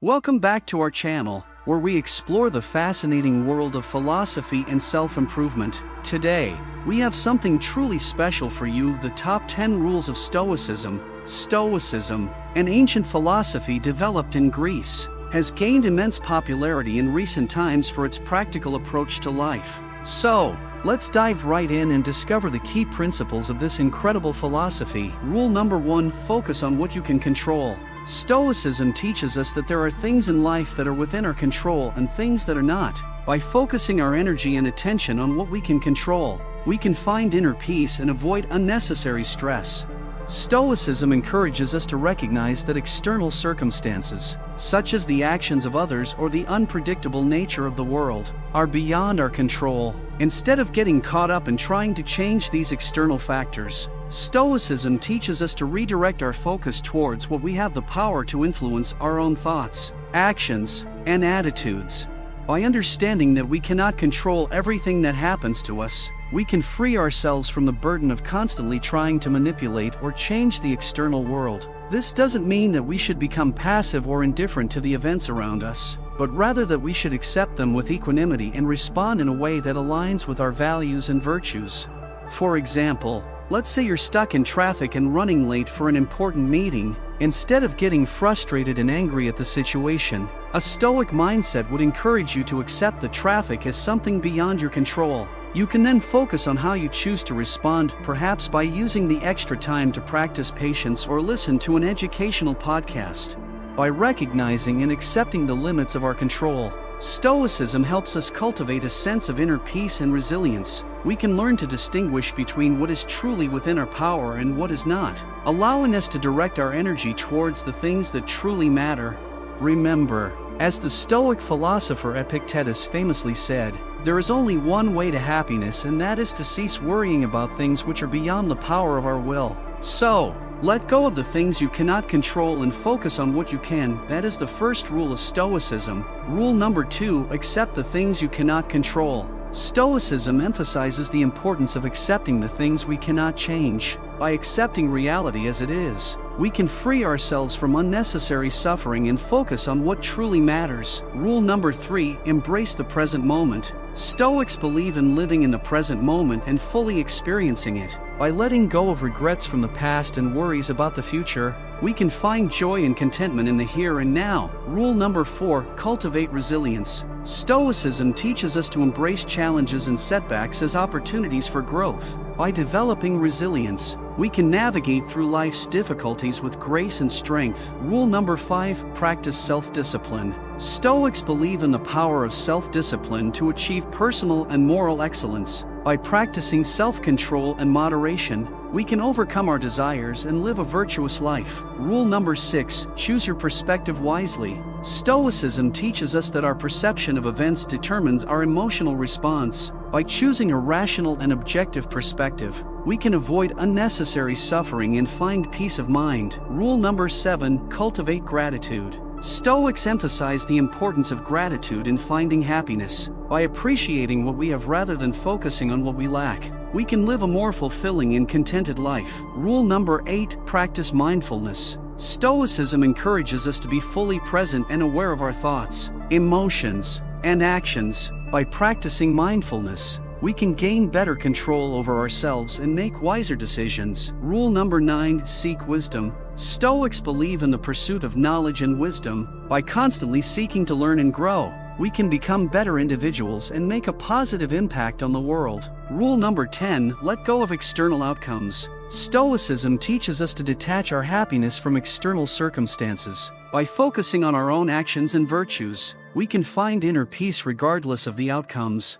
Welcome back to our channel, where we explore the fascinating world of philosophy and self-improvement. Today, we have something truly special for you: the top 10 rules of Stoicism. Stoicism, an ancient philosophy developed in Greece, has gained immense popularity in recent times for its practical approach to life. So, let's dive right in and discover the key principles of this incredible philosophy. Rule number 1: focus on what you can control. Stoicism teaches us that there are things in life that are within our control and things that are not. By focusing our energy and attention on what we can control, we can find inner peace and avoid unnecessary stress. Stoicism encourages us to recognize that external circumstances, such as the actions of others or the unpredictable nature of the world, are beyond our control. Instead of getting caught up in trying to change these external factors, Stoicism teaches us to redirect our focus towards what we have the power to influence: our own thoughts, actions, and attitudes. By understanding that we cannot control everything that happens to us, we can free ourselves from the burden of constantly trying to manipulate or change the external world. This doesn't mean that we should become passive or indifferent to the events around us, but rather that we should accept them with equanimity and respond in a way that aligns with our values and virtues. For example, let's say you're stuck in traffic and running late for an important meeting. Instead of getting frustrated and angry at the situation, a stoic mindset would encourage you to accept the traffic as something beyond your control. You can then focus on how you choose to respond, perhaps by using the extra time to practice patience or listen to an educational podcast. By recognizing and accepting the limits of our control, Stoicism helps us cultivate a sense of inner peace and resilience. We can learn to distinguish between what is truly within our power and what is not, allowing us to direct our energy towards the things that truly matter. Remember, as the Stoic philosopher Epictetus famously said, there is only one way to happiness, and that is to cease worrying about things which are beyond the power of our will. So, let go of the things you cannot control and focus on what you can. That is the first rule of Stoicism. Rule number 2: accept the things you cannot control. Stoicism emphasizes the importance of accepting the things we cannot change. By accepting reality as it is, we can free ourselves from unnecessary suffering and focus on what truly matters. Rule number 3: embrace the present moment. Stoics believe in living in the present moment and fully experiencing it. By letting go of regrets from the past and worries about the future, we can find joy and contentment in the here and now. Rule number 4: cultivate resilience. Stoicism teaches us to embrace challenges and setbacks as opportunities for growth. By developing resilience, we can navigate through life's difficulties with grace and strength. Rule number 5: practice self-discipline. Stoics believe in the power of self-discipline to achieve personal and moral excellence. By practicing self-control and moderation, we can overcome our desires and live a virtuous life. Rule number 6: choose your perspective wisely. Stoicism teaches us that our perception of events determines our emotional response. By choosing a rational and objective perspective, we can avoid unnecessary suffering and find peace of mind. Rule number 7: cultivate gratitude. Stoics emphasize the importance of gratitude in finding happiness. By appreciating what we have rather than focusing on what we lack, we can live a more fulfilling and contented life. Rule number 8: practice mindfulness. Stoicism encourages us to be fully present and aware of our thoughts, emotions, and actions. By practicing mindfulness, we can gain better control over ourselves and make wiser decisions. Rule number 9: seek wisdom. Stoics believe in the pursuit of knowledge and wisdom. By constantly seeking to learn and grow, we can become better individuals and make a positive impact on the world. Rule number 10: let go of external outcomes. Stoicism teaches us to detach our happiness from external circumstances. By focusing on our own actions and virtues, we can find inner peace regardless of the outcomes.